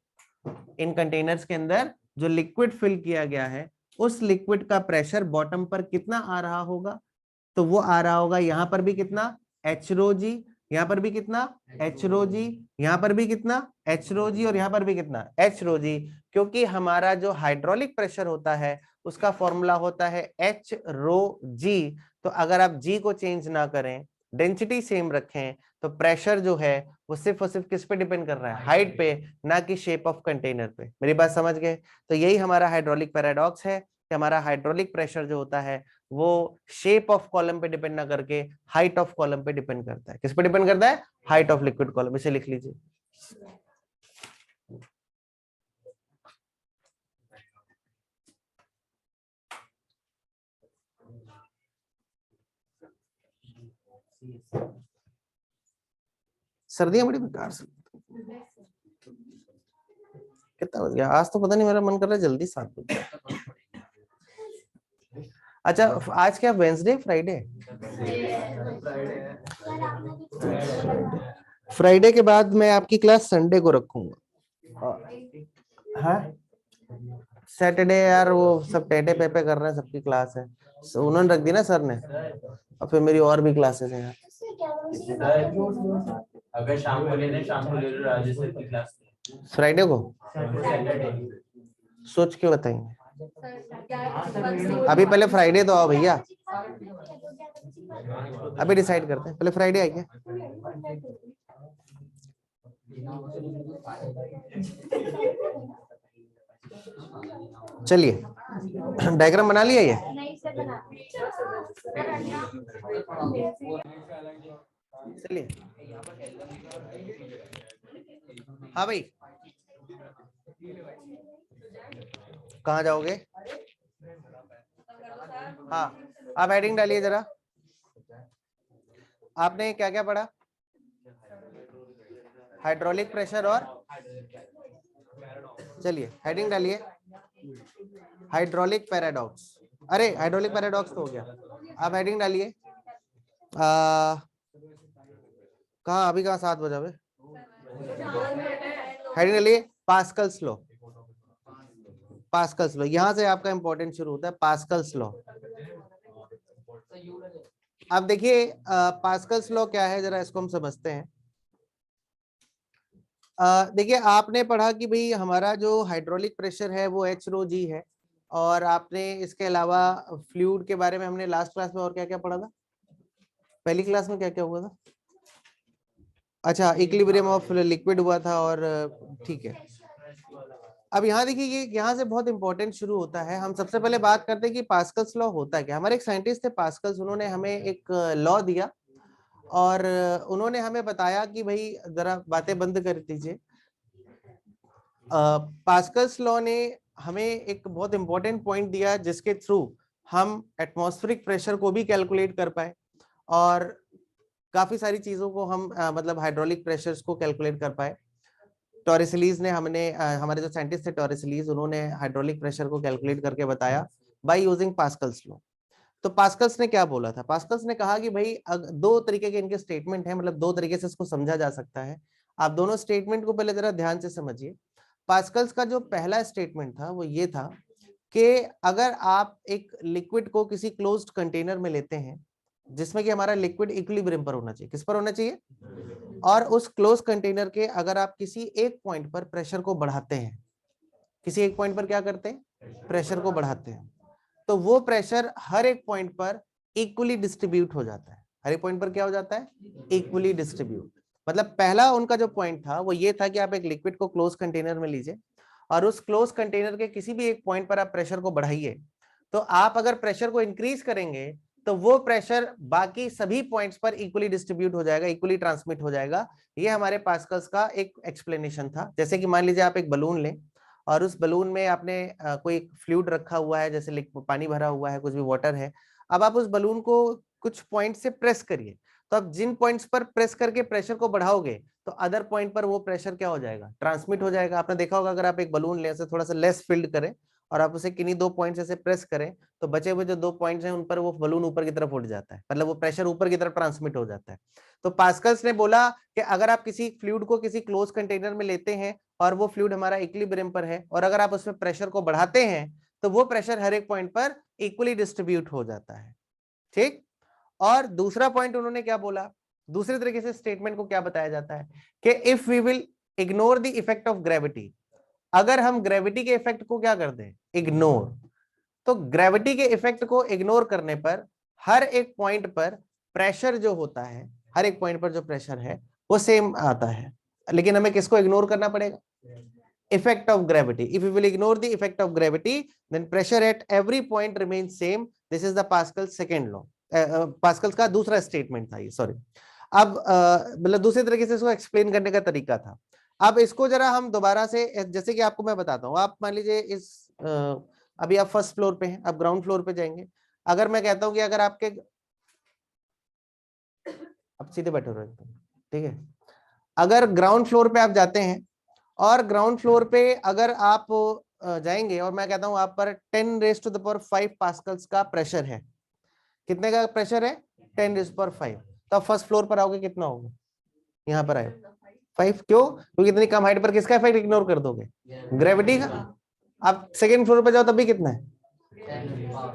इन कंटेनर्स के अंदर जो लिक्विड फिल किया गया है, उस लिक्विड का प्रेशर बॉटम पर कितना आ रहा होगा, तो वो आ रहा होगा यहाँ पर भी कितना, एच रो जी, यहाँ पर भी कितना, एच रो जी, यहाँ पर भी कितना, एच रो जी, और यहाँ पर भी कितना, एच रो जी। क्योंकि हमारा जो हाइड्रोलिक प्रेशर होता है उसका फॉर्मूला होता है एच रो जी। तो अगर आप जी को चेंज ना करें, डेंसिटी सेम रखें, तो प्रेशर जो है वो सिर्फ और सिर्फ किस पे डिपेंड कर रहा है, हाइट पे, ना कि शेप ऑफ कंटेनर पे। मेरी बात समझ गए? तो यही हमारा हाइड्रोलिक पैराडॉक्स है कि हमारा हाइड्रोलिक प्रेशर जो होता है वो शेप ऑफ कॉलम पे डिपेंड ना करके हाइट ऑफ कॉलम पे डिपेंड करता है। किस पे डिपेंड करता है? Height of liquid column. इसे लिख लीजिए। सर्दियां बड़ी बेकार से, कितना बज गया? आज तो पता नहीं, मेरा मन कर रहा है जल्दी 7 बजे। अच्छा, आज क्या वेंसडे फ्राइडे? फ्राइडे के बाद मैं आपकी क्लास संडे को रखूंगा। हाँ, सैटरडे यार वो सब टेटे पेपे कर रहे हैं, सबकी क्लास है, उन्होंने रख दी ना सर ने, और फिर मेरी और भी क्लासेस हैं यार। अगर शाम को लेना, शाम को ले लो, राजेश सर की क्लास फ्राइडे को सोच के बताएंगे। अभी पहले फ्राइडे तो आओ भैया, अभी डिसाइड करते हैं, पहले फ्राइडे आई क्या? चलिए, डायग्राम बना लिया ये? चलिए, हाँ भाई, कहाँ जाओगे? हाँ, आप हेडिंग डालिए जरा। आपने क्या क्या पढ़ा? हाइड्रोलिक प्रेशर और, चलिए हेडिंग डालिए, हाइड्रोलिक पैराडॉक्स। अरे हाइड्रोलिक पैराडॉक्स तो हो गया, आप हेडिंग डालिए। कहाँ अभी, कहाँ 7 बजा? हेडिंग डालिए पास्कल्स लॉ। पास्कल्स लॉ, यहां से आपका इंपॉर्टेंट शुरू होता है, पास्कल्स लॉ। अब देखिए पास्कल्स लॉ क्या है, जरा इसको हम समझते हैं। देखिए, आपने पढ़ा कि भाई हमारा जो हाइड्रोलिक प्रेशर है वो एच रो जी है, और आपने इसके अलावा फ्लूइड के बारे में हमने लास्ट क्लास में और क्या क्या पढ़ा था? पहली क्लास में क्या क्या हुआ था? अच्छा, इक्विलिब्रियम ऑफ लिक्विड हुआ था, और ठीक है। अब यहाँ देखिए, ये यहाँ से बहुत इंपॉर्टेंट शुरू होता है। हम सबसे पहले बात करते हैं कि पास्कल्स लॉ होता है क्या। हमारे एक साइंटिस्ट थे पास्कल्स, उन्होंने हमें एक लॉ दिया, और उन्होंने हमें बताया कि भाई जरा बातें बंद कर दीजिए। पास्कल्स लॉ ने हमें एक बहुत इंपॉर्टेंट पॉइंट दिया, जिसके थ्रू हम एटमॉस्फेरिक प्रेशर को भी कैलकुलेट कर पाए, और काफी सारी चीजों को हम मतलब हाइड्रोलिक प्रेशर्स को कैलकुलेट कर पाए। टॉरिसलीज ने हमारे जो साइंटिस्ट थे टॉरिसलीज, उन्होंने हाइड्रोलिक प्रेशर को कैलकुलेट करके बताया बाय यूजिंग पास्कल्स लॉ। तो पास्कल्स ने क्या बोला था? पास्कल्स ने कहा कि भाई दो तरीके के इनके स्टेटमेंट है, मतलब दो तरीके से इसको समझा जा सकता है। आप दोनों स्टेटमेंट को पहले जरा ध्यान से समझिए। पास्कल्स का जो पहला स्टेटमेंट था वो ये था कि अगर आप एक लिक्विड को किसी क्लोज्ड कंटेनर में लेते हैं, जिसमें कि हमारा लिक्विड इक्विलिब्रियम पर होना चाहिए, किस पर होना चाहिए, और उस क्लोज कंटेनर के अगर आप किसी एक पॉइंट पर प्रेशर को बढ़ाते हैं, किसी एक पॉइंट पर क्या करते हैं, प्रेशर को बढ़ाते हैं, तो वो प्रेशर हर एक पॉइंट पर इक्वली डिस्ट्रीब्यूट हो जाता है। हर एक पॉइंट पर क्या हो जाता है, इक्वली डिस्ट्रीब्यूट। मतलब पहला उनका जो पॉइंट था वो ये था कि आप एक लिक्विड को क्लोज कंटेनर में लीजिए, और उस क्लोज कंटेनर के किसी भी एक पॉइंट पर आप प्रेशर को बढ़ाइए, तो आप अगर प्रेशर को इंक्रीज करेंगे तो वो प्रेशर बाकी सभी पॉइंट्स पर इक्वली डिस्ट्रीब्यूट हो जाएगा, इक्वली ट्रांसमिट हो जाएगा। ये हमारे पास्कल्स का एक एक्सप्लेनेशन था। जैसे कि मान लीजिए आप एक बलून लें, और उस बलून में आपने कोई फ्लूइड रखा हुआ है, जैसे पानी भरा हुआ है, कुछ भी वाटर है। अब आप उस बलून को कुछ पॉइंट से प्रेस करिए, तो आप जिन पॉइंट्स पर प्रेस करके प्रेशर को बढ़ाओगे, तो अदर पॉइंट पर वो प्रेशर क्या हो जाएगा, ट्रांसमिट हो जाएगा। आपने देखा होगा अगर आप एक बलून ले से थोड़ा सा लेस फिल्ड करें और आप उसे किन्हीं 2 पॉइंट से प्रेस करें तो बचे हुए जो 2 पॉइंट्स हैं उन पर वो बलून ऊपर की तरफ उठ जाता है, मतलब वो प्रेशर ऊपर की तरफ ट्रांसमिट हो जाता है। तो पास्कल्स ने बोला कि अगर आप किसी फ्लूइड को किसी क्लोज कंटेनर में लेते हैं और वो फ्लूइड हमारा इक्विलिब्रियम पर है और अगर आप उसमें प्रेशर को बढ़ाते हैं तो वो प्रेशर हर एक पॉइंट पर इक्वली डिस्ट्रीब्यूट हो जाता है। ठीक। और दूसरा पॉइंट उन्होंने क्या बोला, दूसरे तरीके से स्टेटमेंट को क्या बताया जाता है कि if we will ignore the effect of gravity, अगर हम ग्रेविटी के इफेक्ट को क्या कर दें, इग्नोर, तो ग्रेविटी के इफेक्ट को इग्नोर करने पर हर एक पॉइंट पर प्रेशर जो होता है, हर एक पॉइंट पर जो प्रेशर है वो सेम आता है। लेकिन हमें किसको इग्नोर करना पड़ेगा, effect of gravity. If we will ignore the effect of gravity, then pressure at every point remains same. This is the Pascal's second law. Pascal's का दूसरा स्टेटमेंट था ये, सॉरी। अब मतलब दूसरे तरीके से इसको एक्सप्लेन करने का तरीका था। अब इसको जरा हम दोबारा से, जैसे कि आपको मैं बताता हूँ, आप मान लीजिए इस अभी आप फर्स्ट फ्लोर पे हैं, आप ग्राउंड फ्लोर पे जाएंगे। अगर मैं कहता हूँ कि अगर आपके, अब सीधे बैठे रहो एकदम, ठीक है। अगर ग्राउंड फ्लोर पे आप जाते हैं और ग्राउंड फ्लोर पे अगर आप जाएंगे और मैं कहता हूं आप पर 10⁵ पास्कल्स का प्रेशर है, कितने का प्रेशर है, 10⁵। तो आप फर्स्ट फ्लोर पर आओगे, कितना होगा, यहाँ पर आए 5, क्यों, क्योंकि इतनी कम हाइट पर किसका इफेक्ट इग्नोर कर दोगे, ग्रेविटी का। आप सेकेंड फ्लोर पर जाओ तब भी कितना है,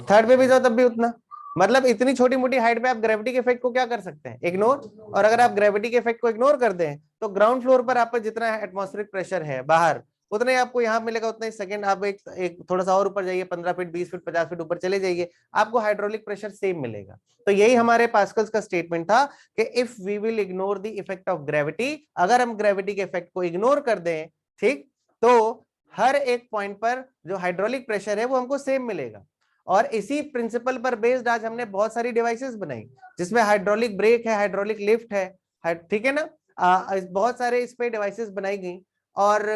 थर्ड पे भी जाओ तब भी उतना। मतलब इतनी छोटी मोटी हाइट पे आप ग्रेविटी के इफेक्ट को क्या कर सकते हैं, इग्नोर। और अगर आप ग्रेविटी के इफेक्ट को इग्नोर कर दें तो ग्राउंड फ्लोर पर आप पर जितना एटमॉस्फेरिक प्रेशर है बाहर, उतना ही आपको यहाँ मिलेगा, उतना ही सेकंड आप एक थोड़ा सा और ऊपर जाइए, 15 फीट 20 फीट 50 फीट ऊपर चले जाइए, आपको हाइड्रोलिक प्रेशर सेम मिलेगा। तो यही हमारे पास्कल्स का स्टेटमेंट था कि if we will ignore the effect of gravity, अगर हम ग्रेविटी के इफेक्ट को इग्नोर कर दें, ठीक, तो हर एक पॉइंट पर जो हाइड्रोलिक प्रेशर है वो हमको सेम मिलेगा। और इसी प्रिंसिपल पर बेस्ड आज हमने बहुत सारी डिवाइसेस बनाई, जिसमें हाइड्रोलिक ब्रेक है, हाइड्रोलिक लिफ्ट है, ठीक है ना। बहुत सारे इस पे डिवाइसेस बनाई गई और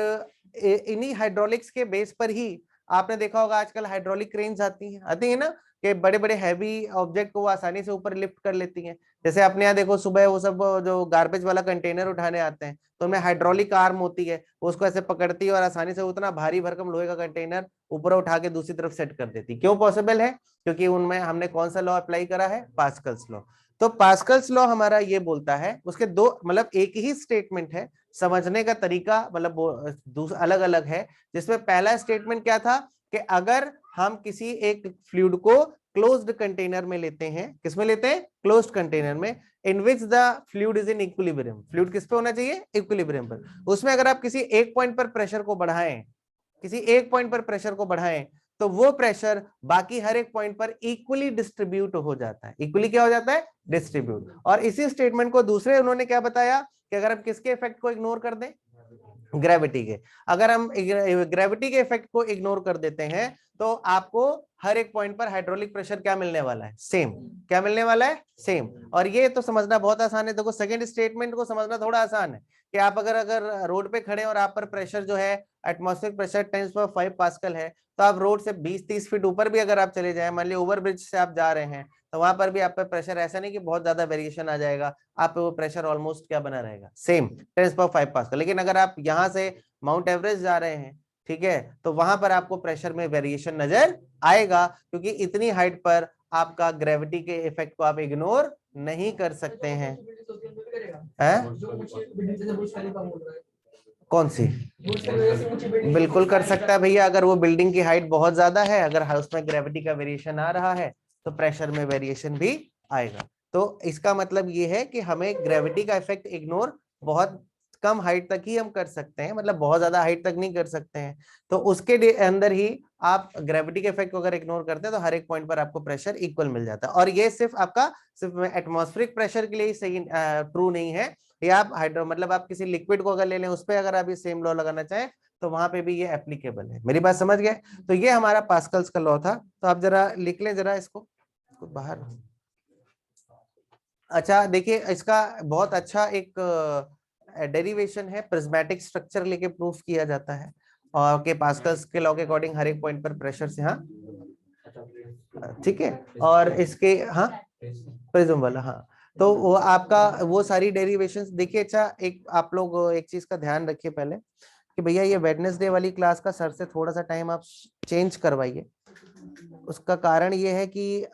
इन्हीं हाइड्रोलिक्स के बेस पर ही आपने देखा होगा आजकल हाइड्रोलिक क्रेन्स आती है ना, कि बड़े बड़े हैवी ऑब्जेक्ट को वो आसानी से ऊपर लिफ्ट कर लेती हैं। जैसे अपने यहाँ देखो सुबह वो सब जो गार्बेज वाला कंटेनर उठाने आते हैं तो उनमें हाइड्रोलिक आर्म होती है, वो उसको ऐसे पकड़ती है और आसानी से उतना भारी भरकम लोहे का कंटेनर ऊपर उठा के दूसरी तरफ सेट कर देती। क्यों पॉसिबल है, क्योंकि उनमें हमने कौन सा लॉ अप्लाई करा है, पास्कल्स लॉ। तो पास्कल्स लॉ हमारा ये बोलता है, उसके दो मतलब एक ही स्टेटमेंट है, समझने का तरीका मतलब अलग अलग है। जिसमें पहला स्टेटमेंट क्या था कि अगर हम किसी एक फ्लूइड को क्लोज्ड कंटेनर में लेते हैं, किसमें लेते हैं, क्लोज्ड कंटेनर में, in which the fluid is in equilibrium, fluid किस पे होना चाहिए, इक्विलिब्रियम पर। उसमें अगर आप किसी एक पॉइंट पर प्रेशर को बढ़ाएं, किसी एक पॉइंट पर प्रेशर को बढ़ाएं, तो वो प्रेशर बाकी हर एक पॉइंट पर इक्वली डिस्ट्रीब्यूट हो जाता है। इक्वली क्या हो जाता है, डिस्ट्रीब्यूट। और इसी स्टेटमेंट को दूसरे उन्होंने क्या बताया कि अगर हम किसके इफेक्ट को इग्नोर कर दें, ग्रेविटी के, अगर हम ग्रेविटी के इफेक्ट को इग्नोर कर देते हैं तो आपको हर एक पॉइंट पर हाइड्रोलिक प्रेशर क्या मिलने वाला है, सेम। क्या मिलने वाला है, सेम। और ये तो समझना बहुत आसान है। देखो सेकंड स्टेटमेंट को समझना थोड़ा आसान है कि आप अगर रोड पे खड़े और आप पर प्रेशर जो है एटमॉस्फेरिक प्रेशर 10⁵ पास्कल है, तो आप रोड से 20-30 फीट ऊपर भी अगर आप चले जाएं, मान लीजिए ओवर ब्रिज से आप जा रहे हैं, तो वहां पर भी आप पे प्रेशर ऐसा नहीं कि बहुत ज्यादा वेरिएशन आ जाएगा, आप पे वो प्रेशर ऑलमोस्ट क्या बना रहेगा, सेम 10⁵ पास्कल। लेकिन अगर आप यहाँ से माउंट एवरेस्ट जा रहे हैं, ठीक है, तो वहां पर आपको प्रेशर में वेरिएशन नजर आएगा, क्योंकि इतनी हाइट पर आपका ग्रेविटी के इफेक्ट को आप इग्नोर नहीं कर सकते हैं। कौन सी, बिल्कुल कर सकता है भैया। अगर वो बिल्डिंग की हाइट बहुत ज्यादा है, अगर उसमें ग्रेविटी का वेरिएशन आ रहा है, तो प्रेशर में वेरिएशन भी आएगा। तो इसका मतलब ये है कि हमें ग्रेविटी का इफेक्ट इग्नोर बहुत कम हाइट तक ही हम कर सकते हैं, मतलब बहुत ज्यादा हाइट तक नहीं कर सकते हैं। तो उसके अंदर ही आप ग्रेविटी के इफेक्ट को अगर इग्नोर करते हैं तो हर एक पॉइंट पर आपको प्रेशर इक्वल मिल जाता है। और ये सिर्फ आपका सिर्फ एटमॉस्फेरिक प्रेशर के लिए ही सही ट्रू नहीं है, ये आप हाइड्रो मतलब आप किसी लिक्विड को अगर ले लें, उस पर अगर आप ये सेम लॉ लगाना चाहें तो वहां पे भी ये एप्लीकेबल है। मेरी बात समझ गए। तो ये हमारा पास्कल्स का लॉ था। तो आप जरा लिख लें जरा इसको बाहर। अच्छा देखिए, इसका बहुत अच्छा एक डेरिवेशन है, प्रिज्मेटिक स्ट्रक्चर लेके प्रूफ किया जाता है, और के पास्कल्स के लॉ के अकॉर्डिंग हर एक पॉइंट पर प्रेशर से, हाँ ठीक है। और इसके हाँ प्रिज्म वाला, हाँ तो वो आपका वो सारी डेरिवेशंस देखिए। अच्छा, एक आप लोग एक चीज का ध्यान रखिए पहले कि भैया ये वेडनेसडे वाली क्लास का सर से थोड़ा सा टाइम आप चेंज करवाइए। उसका कारण ये है कि